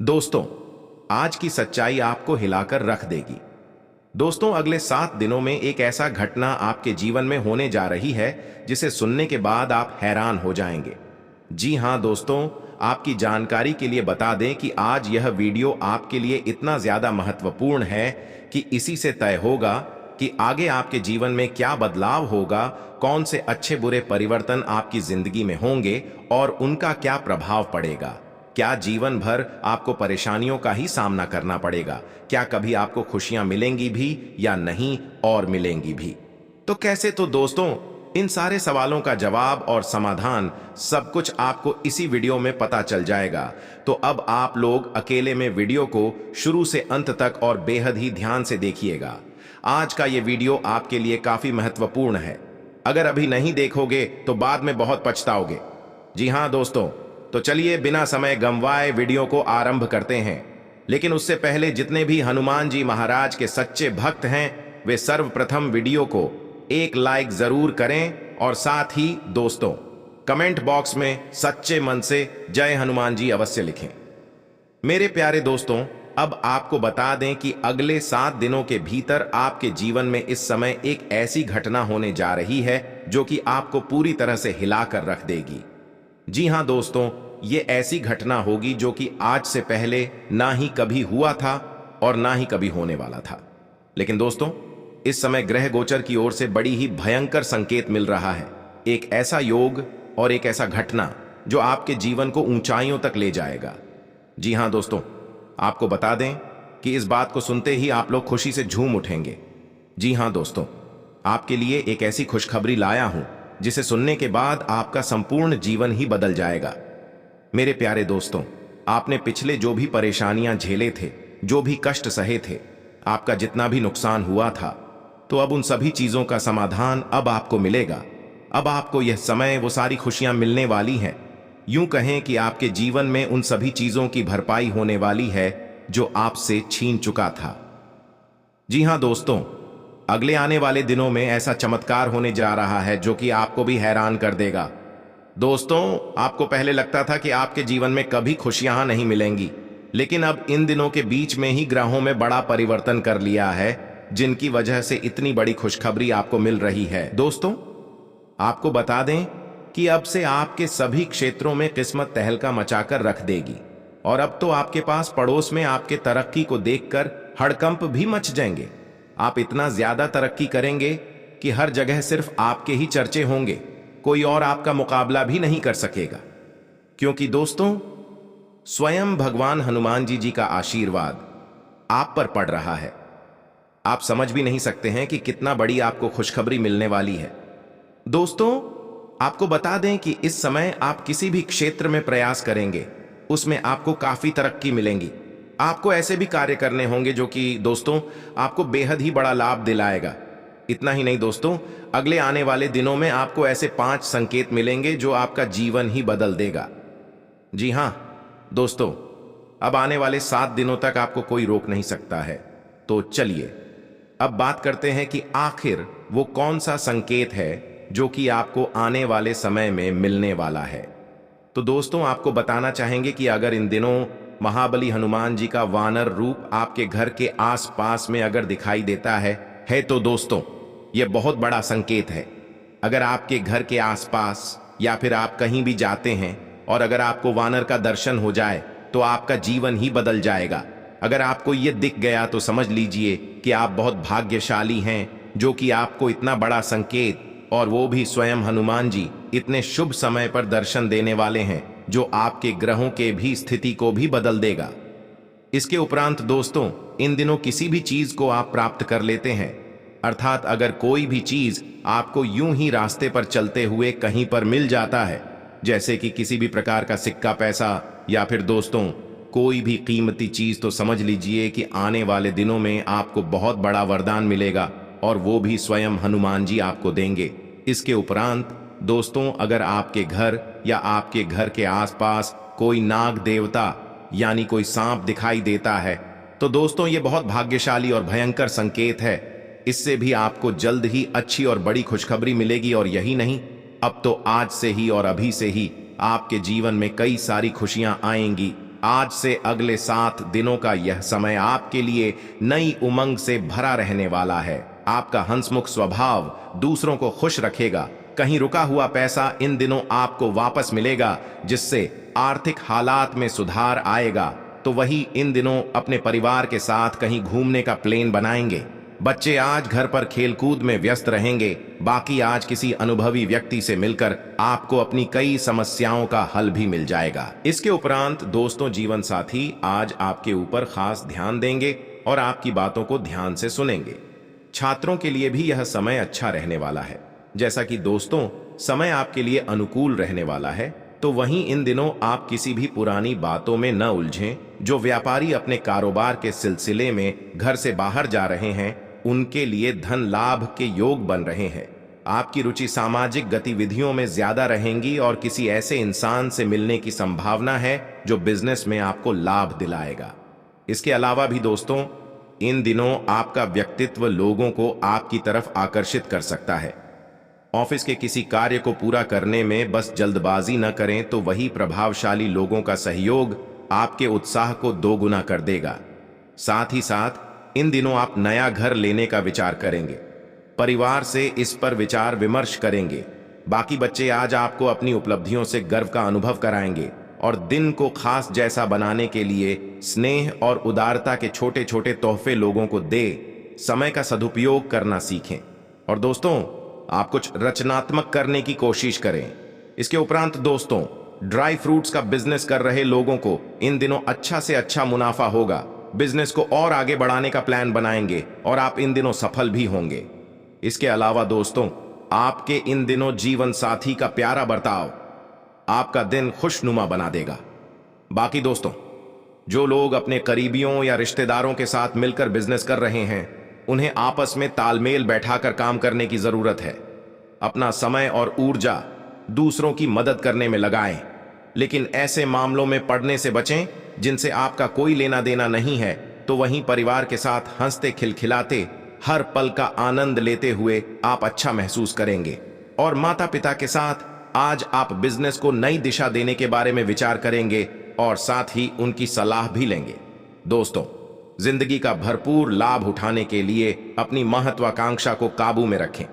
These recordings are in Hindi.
दोस्तों, आज की सच्चाई आपको हिलाकर रख देगी। दोस्तों, अगले 7 दिनों में एक ऐसा घटना आपके जीवन में होने जा रही है जिसे सुनने के बाद आप हैरान हो जाएंगे। जी हां दोस्तों, आपकी जानकारी के लिए बता दें कि आज यह वीडियो आपके लिए इतना ज्यादा महत्वपूर्ण है कि इसी से तय होगा कि आगे आपके जीवन में क्या बदलाव होगा, कौन से अच्छे बुरे परिवर्तन आपकी जिंदगी में होंगे और उनका क्या प्रभाव पड़ेगा। क्या जीवन भर आपको परेशानियों का ही सामना करना पड़ेगा? क्या कभी आपको खुशियां मिलेंगी भी या नहीं, और मिलेंगी भी तो कैसे? तो दोस्तों, इन सारे सवालों का जवाब और समाधान सब कुछ आपको इसी वीडियो में पता चल जाएगा। तो अब आप लोग अकेले में वीडियो को शुरू से अंत तक और बेहद ही ध्यान से देखिएगा। आज का ये वीडियो आपके लिए काफी महत्वपूर्ण है। अगर अभी नहीं देखोगे तो बाद में बहुत पछताओगे। जी हाँ दोस्तों, तो चलिए बिना समय गंवाए वीडियो को आरंभ करते हैं। लेकिन उससे पहले जितने भी हनुमान जी महाराज के सच्चे भक्त हैं, वे सर्वप्रथम वीडियो को एक लाइक जरूर करें और साथ ही दोस्तों कमेंट बॉक्स में सच्चे मन से जय हनुमान जी अवश्य लिखें। मेरे प्यारे दोस्तों, अब आपको बता दें कि अगले 7 दिनों के भीतर आपके जीवन में इस समय एक ऐसी घटना होने जा रही है जो कि आपको पूरी तरह से हिलाकर रख देगी। जी हां दोस्तों, ये ऐसी घटना होगी जो कि आज से पहले ना ही कभी हुआ था और ना ही कभी होने वाला था। लेकिन दोस्तों, इस समय ग्रह गोचर की ओर से बड़ी ही भयंकर संकेत मिल रहा है। एक ऐसा योग और एक ऐसा घटना जो आपके जीवन को ऊंचाइयों तक ले जाएगा। जी हां दोस्तों, आपको बता दें कि इस बात को सुनते ही आप लोग खुशी से झूम उठेंगे। जी हां दोस्तों, आपके लिए एक ऐसी खुशखबरी लाया हूं जिसे सुनने के बाद आपका संपूर्ण जीवन ही बदल जाएगा। मेरे प्यारे दोस्तों, आपने पिछले जो भी परेशानियां झेले थे, जो भी कष्ट सहे थे, आपका जितना भी नुकसान हुआ था, तो अब उन सभी चीजों का समाधान अब आपको मिलेगा। अब आपको यह समय वो सारी खुशियां मिलने वाली हैं। यूं कहें कि आपके जीवन में उन सभी चीजों की भरपाई होने वाली है जो आपसे छीन चुका था। जी हां दोस्तों, अगले आने वाले दिनों में ऐसा चमत्कार होने जा रहा है जो कि आपको भी हैरान कर देगा। दोस्तों, आपको पहले लगता था कि आपके जीवन में कभी खुशियां नहीं मिलेंगी, लेकिन अब इन दिनों के बीच में ही ग्रहों में बड़ा परिवर्तन कर लिया है, जिनकी वजह से इतनी बड़ी खुशखबरी आपको मिल रही है। दोस्तों, आपको बता दें कि अब से आपके सभी क्षेत्रों में किस्मत तहलका मचाकर रख देगी और अब तो आपके पास पड़ोस में आपके तरक्की को देखकर हड़कंप भी मच जाएंगे। आप इतना ज्यादा तरक्की करेंगे कि हर जगह सिर्फ आपके ही चर्चे होंगे, कोई और आपका मुकाबला भी नहीं कर सकेगा। क्योंकि दोस्तों, स्वयं भगवान हनुमान जी का आशीर्वाद आप पर पड़ रहा है। आप समझ भी नहीं सकते हैं कि कितना बड़ी आपको खुशखबरी मिलने वाली है। दोस्तों, आपको बता दें कि इस समय आप किसी भी क्षेत्र में प्रयास करेंगे, उसमें आपको काफी तरक्की मिलेंगी। आपको ऐसे भी कार्य करने होंगे जो कि दोस्तों आपको बेहद ही बड़ा लाभ दिलाएगा। इतना ही नहीं दोस्तों, अगले आने वाले दिनों में आपको ऐसे 5 संकेत मिलेंगे जो आपका जीवन ही बदल देगा। जी हां दोस्तों, अब आने वाले 7 दिनों तक आपको कोई रोक नहीं सकता है। तो चलिए अब बात करते हैं कि आखिर वो कौन सा संकेत है जो कि आपको आने वाले समय में मिलने वाला है। तो दोस्तों, आपको बताना चाहेंगे कि अगर इन दिनों महाबली हनुमान जी का वानर रूप आपके घर के आसपास में अगर दिखाई देता है तो दोस्तों यह बहुत बड़ा संकेत है। अगर आपके घर के आसपास या फिर आप कहीं भी जाते हैं और अगर आपको वानर का दर्शन हो जाए तो आपका जीवन ही बदल जाएगा। अगर आपको यह दिख गया तो समझ लीजिए कि आप बहुत भाग्यशाली हैं, जो कि आपको इतना बड़ा संकेत, और वो भी स्वयं हनुमान जी, इतने शुभ समय पर दर्शन देने वाले हैं जो आपके ग्रहों के भी स्थिति को भी बदल देगा। इसके उपरांत दोस्तों, इन दिनों किसी भी चीज को आप प्राप्त कर लेते हैं, अर्थात अगर कोई भी चीज आपको यूं ही रास्ते पर चलते हुए कहीं पर मिल जाता है, जैसे कि किसी भी प्रकार का सिक्का पैसा या फिर दोस्तों कोई भी कीमती चीज, तो समझ लीजिए कि आने वाले दिनों में आपको बहुत बड़ा वरदान मिलेगा और वो भी स्वयं हनुमान जी आपको देंगे। इसके उपरांत दोस्तों, अगर आपके घर या आपके घर के आसपास कोई नाग देवता यानी कोई सांप दिखाई देता है तो दोस्तों ये बहुत भाग्यशाली और भयंकर संकेत है। इससे भी आपको जल्द ही अच्छी और बड़ी खुशखबरी मिलेगी। और यही नहीं, अब तो आज से ही और अभी से ही आपके जीवन में कई सारी खुशियां आएंगी, आज से अगले 7 दिनों का यह समय आपके लिए नई उमंग से भरा रहने वाला है। आपका हंसमुख स्वभाव दूसरों को खुश रखेगा। कहीं रुका हुआ पैसा इन दिनों आपको वापस मिलेगा, जिससे आर्थिक हालात में सुधार आएगा। तो वही इन दिनों अपने परिवार के साथ कहीं घूमने का प्लान बनाएंगे। बच्चे आज घर पर खेलकूद में व्यस्त रहेंगे। बाकी आज किसी अनुभवी व्यक्ति से मिलकर आपको अपनी कई समस्याओं का हल भी मिल जाएगा। इसके उपरांत दोस्तों, जीवन साथी आज आपके ऊपर खास ध्यान देंगे और आपकी बातों को ध्यान से सुनेंगे। छात्रों के लिए भी यह समय अच्छा रहने वाला है। जैसा कि दोस्तों, समय आपके लिए अनुकूल रहने वाला है, तो वहीं इन दिनों आप किसी भी पुरानी बातों में न उलझें। जो व्यापारी अपने कारोबार के सिलसिले में घर से बाहर जा रहे हैं, उनके लिए धन लाभ के योग बन रहे हैं। आपकी रुचि सामाजिक गतिविधियों में ज्यादा रहेंगी और किसी ऐसे इंसान से मिलने की संभावना है जो बिजनेस में आपको लाभ दिलाएगा। इसके अलावा भी दोस्तों, इन दिनों आपका व्यक्तित्व लोगों को आपकी तरफ आकर्षित कर सकता है। ऑफिस के किसी कार्य को पूरा करने में बस जल्दबाजी न करें, तो वही प्रभावशाली लोगों का सहयोग आपके उत्साह को दोगुना कर देगा। साथ ही साथ इन दिनों आप नया घर लेने का विचार करेंगे। परिवार से इस पर विचार विमर्श करेंगे। बाकी बच्चे आज आपको अपनी उपलब्धियों से गर्व का अनुभव कराएंगे और दिन को खास जैसा बनाने के लिए स्नेह और उदारता के छोटे छोटे तोहफे लोगों को दे समय का सदुपयोग करना सीखें। और दोस्तों, आप कुछ रचनात्मक करने की कोशिश करें। इसके उपरांत दोस्तों, ड्राई फ्रूट्स का बिजनेस कर रहे लोगों को इन दिनों अच्छा से अच्छा मुनाफा होगा। बिजनेस को और आगे बढ़ाने का प्लान बनाएंगे और आप इन दिनों सफल भी होंगे। इसके अलावा दोस्तों, आपके इन दिनों जीवन साथी का प्यारा बर्ताव आपका दिन खुशनुमा बना देगा। बाकी दोस्तों, जो लोग अपने करीबियों या रिश्तेदारों के साथ मिलकर बिजनेस कर रहे हैं, उन्हें आपस में तालमेल बैठाकर काम करने की जरूरत है। अपना समय और ऊर्जा दूसरों की मदद करने में लगाएं, लेकिन ऐसे मामलों में पड़ने से बचें जिनसे आपका कोई लेना देना नहीं है। तो वहीं परिवार के साथ हंसते खिलखिलाते हर पल का आनंद लेते हुए आप अच्छा महसूस करेंगे। और माता पिता के साथ आज आप बिजनेस को नई दिशा देने के बारे में विचार करेंगे और साथ ही उनकी सलाह भी लेंगे। दोस्तों, जिंदगी का भरपूर लाभ उठाने के लिए अपनी महत्वाकांक्षा को काबू में रखें।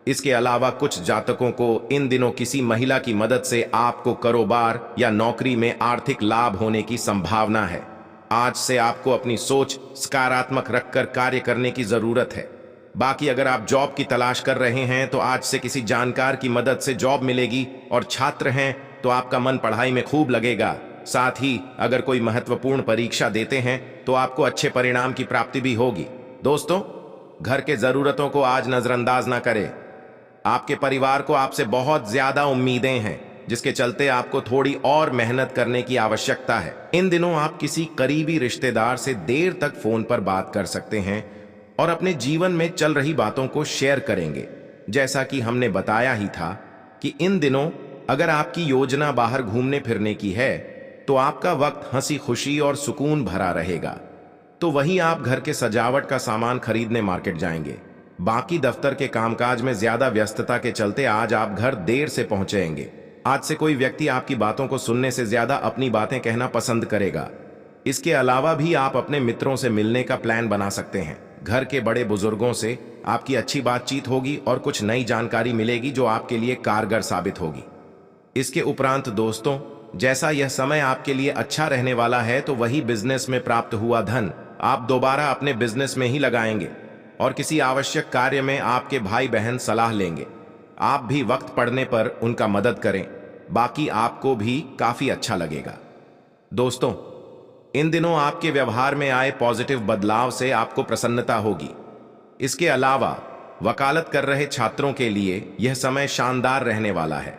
इसके अलावा कुछ जातकों को इन दिनों किसी महिला की मदद से आपको कारोबार या नौकरी में आर्थिक लाभ होने की संभावना है। आज से आपको अपनी सोच सकारात्मक रखकर कार्य करने की जरूरत है। बाकी अगर आप जॉब की तलाश कर रहे हैं, तो आज से किसी जानकार की मदद से जॉब मिलेगी। और छात्र हैं तो आपका मन पढ़ाई में खूब लगेगा। साथ ही अगर कोई महत्वपूर्ण परीक्षा देते हैं तो आपको अच्छे परिणाम की प्राप्ति भी होगी। दोस्तों, घर के जरूरतों को आज नजरअंदाज ना करें। आपके परिवार को आपसे बहुत ज्यादा उम्मीदें हैं, जिसके चलते आपको थोड़ी और मेहनत करने की आवश्यकता है। इन दिनों आप किसी करीबी रिश्तेदार से देर तक फोन पर बात कर सकते हैं और अपने जीवन में चल रही बातों को शेयर करेंगे। जैसा कि हमने बताया ही था कि इन दिनों अगर आपकी योजना बाहर घूमने फिरने की है, तो आपका वक्त हंसी खुशी और सुकून भरा रहेगा। तो वहीं आप घर के सजावट का सामान खरीदने मार्केट जाएंगे। बाकी दफ्तर के कामकाज में ज्यादा व्यस्तता के चलते आज आप घर देर से पहुंचेंगे। आज से कोई व्यक्ति आपकी बातों को सुनने से ज्यादा अपनी बातें कहना पसंद करेगा। इसके अलावा भी आप अपने मित्रों से मिलने का प्लान बना सकते हैं। घर के बड़े बुजुर्गों से आपकी अच्छी बातचीत होगी और कुछ नई जानकारी मिलेगी जो आपके लिए कारगर साबित होगी। इसके उपरांत दोस्तों, जैसा यह समय आपके लिए अच्छा रहने वाला है, तो वही बिजनेस में प्राप्त हुआ धन आप दोबारा अपने बिजनेस में ही लगाएंगे और किसी आवश्यक कार्य में आपके भाई बहन सलाह लेंगे। आप भी वक्त पड़ने पर उनका मदद करें। बाकी आपको भी काफी अच्छा लगेगा। दोस्तों, इन दिनों आपके व्यवहार में आए पॉजिटिव बदलाव से आपको प्रसन्नता होगी। इसके अलावा वकालत कर रहे छात्रों के लिए यह समय शानदार रहने वाला है।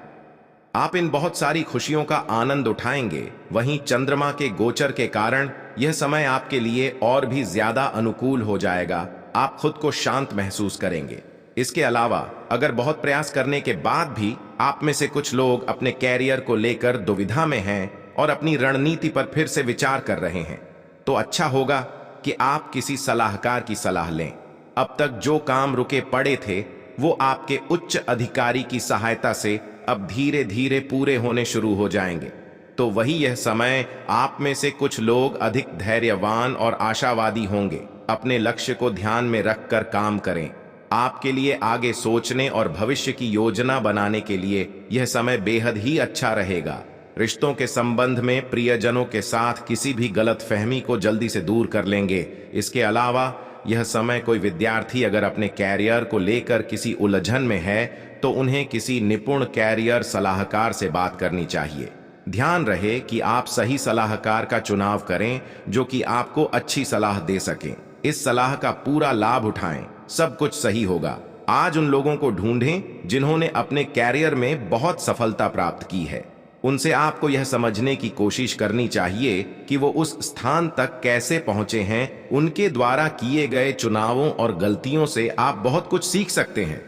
आप इन बहुत सारी खुशियों का आनंद उठाएंगे। वहीं चंद्रमा के गोचर के कारण यह समय आपके लिए और भी ज्यादा अनुकूल हो जाएगा। आप खुद को शांत महसूस करेंगे। इसके अलावा अगर बहुत प्रयास करने के बाद भी आप में से कुछ लोग अपने कैरियर को लेकर दुविधा में हैं और अपनी रणनीति पर फिर से विचार कर रहे हैं, तो अच्छा होगा कि आप किसी सलाहकार की सलाह लें। अब तक जो काम रुके पड़े थे, वो आपके उच्च अधिकारी की सहायता से अब धीरे धीरे पूरे होने शुरू हो जाएंगे। तो वही यह समय आप में से कुछ लोग अधिक धैर्यवान और आशावादी होंगे। अपने लक्ष्य को ध्यान में रखकर काम करें। आपके लिए आगे सोचने और भविष्य की योजना बनाने के लिए यह समय बेहद ही अच्छा रहेगा। रिश्तों के संबंध में प्रियजनों के साथ किसी भी गलतफहमी को जल्दी से दूर कर लेंगे। इसके अलावा यह समय कोई विद्यार्थी अगर अपने कैरियर को लेकर किसी उलझन में है तो उन्हें किसी निपुण कैरियर सलाहकार से बात करनी चाहिए। ध्यान रहे कि आप सही सलाहकार का चुनाव करें जो कि आपको अच्छी सलाह दे सकें। इस सलाह का पूरा लाभ उठाएं, सब कुछ सही होगा। आज उन लोगों को ढूंढें जिन्होंने अपने कैरियर में बहुत सफलता प्राप्त की है। उनसे आपको यह समझने की कोशिश करनी चाहिए कि वो उस स्थान तक कैसे पहुंचे हैं। उनके द्वारा किए गए चुनावों और गलतियों से आप बहुत कुछ सीख सकते हैं।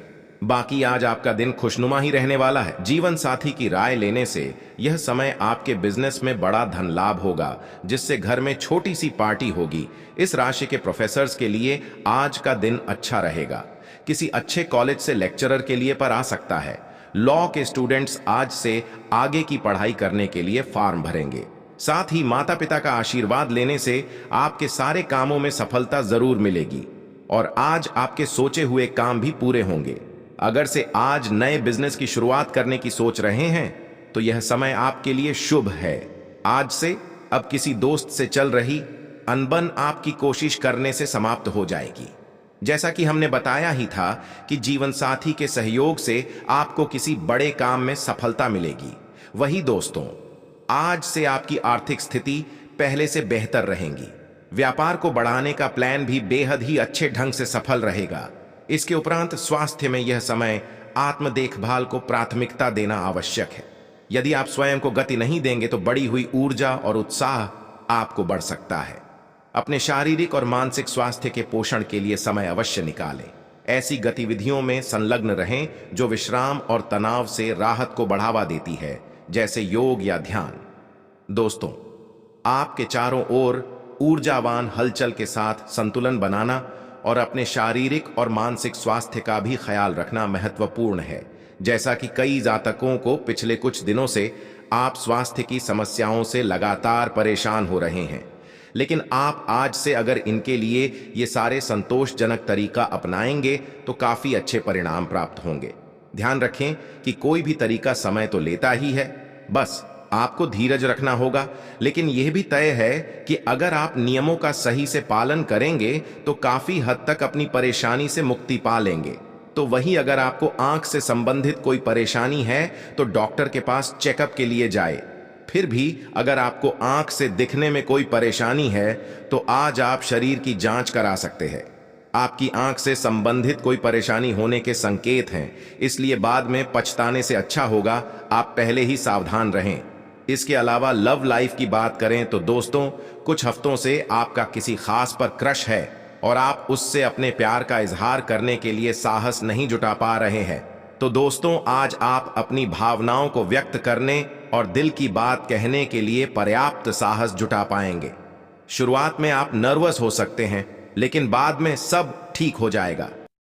बाकी आज आपका दिन खुशनुमा ही रहने वाला है। जीवन साथी की राय लेने से यह समय आपके बिजनेस में बड़ा धन लाभ होगा, जिससे घर में छोटी सी पार्टी होगी। इस राशि के प्रोफेसर्स के लिए आज का दिन अच्छा रहेगा। किसी अच्छे कॉलेज से लेक्चरर के लिए पर आ सकता है। लॉ के स्टूडेंट्स आज से आगे की पढ़ाई करने के लिए फॉर्म भरेंगे। साथ ही माता पिता का आशीर्वाद लेने से आपके सारे कामों में सफलता जरूर मिलेगी और आज आपके सोचे हुए काम भी पूरे होंगे। अगर से आज नए बिजनेस की शुरुआत करने की सोच रहे हैं तो यह समय आपके लिए शुभ है। आज से अब किसी दोस्त से चल रही अनबन आपकी कोशिश करने से समाप्त हो जाएगी। जैसा कि हमने बताया ही था कि जीवन साथी के सहयोग से आपको किसी बड़े काम में सफलता मिलेगी। वही दोस्तों, आज से आपकी आर्थिक स्थिति पहले से बेहतर रहेगी। व्यापार को बढ़ाने का प्लान भी बेहद ही अच्छे ढंग से सफल रहेगा। इसके उपरांत स्वास्थ्य में यह समय आत्म देखभाल को प्राथमिकता देना आवश्यक है। यदि आप स्वयं को गति नहीं देंगे तो बढ़ी हुई ऊर्जा और उत्साह आपको बढ़ सकता है। अपने शारीरिक और मानसिक स्वास्थ्य के पोषण के लिए समय अवश्य निकालें। ऐसी गतिविधियों में संलग्न रहें जो विश्राम और तनाव से राहत को बढ़ावा देती है, जैसे योग या ध्यान। दोस्तों, आपके चारों ओर ऊर्जावान हलचल के साथ संतुलन बनाना और अपने शारीरिक और मानसिक स्वास्थ्य का भी ख्याल रखना महत्वपूर्ण है। जैसा कि कई जातकों को पिछले कुछ दिनों से आप स्वास्थ्य की समस्याओं से लगातार परेशान हो रहे हैं, लेकिन आप आज से अगर इनके लिए ये सारे संतोषजनक तरीका अपनाएंगे तो काफी अच्छे परिणाम प्राप्त होंगे। ध्यान रखें कि कोई भी तरीका समय तो लेता ही है, बस आपको धीरज रखना होगा। लेकिन यह भी तय है कि अगर आप नियमों का सही से पालन करेंगे तो काफी हद तक अपनी परेशानी से मुक्ति पा लेंगे। तो वही अगर आपको आंख से संबंधित कोई परेशानी है तो डॉक्टर के पास चेकअप के लिए जाए। फिर भी अगर आपको आंख से दिखने में कोई परेशानी है तो आज आप शरीर की जांच करा सकते हैं। आपकी आंख से संबंधित कोई परेशानी होने के संकेत हैं, इसलिए बाद में पछताने से अच्छा होगा आप पहले ही सावधान रहें। इसके अलावा लव लाइफ की बात करें तो दोस्तों, कुछ हफ्तों से आपका किसी खास पर क्रश है और आप उससे अपने प्यार का इजहार करने के लिए साहस नहीं जुटा पा रहे हैं। तो दोस्तों, आज आप अपनी भावनाओं को व्यक्त करने और दिल की बात कहने के लिए पर्याप्त साहस जुटा पाएंगे। शुरुआत में आप नर्वस हो सकते हैं, लेकिन बाद में सब ठीक हो जाएगा।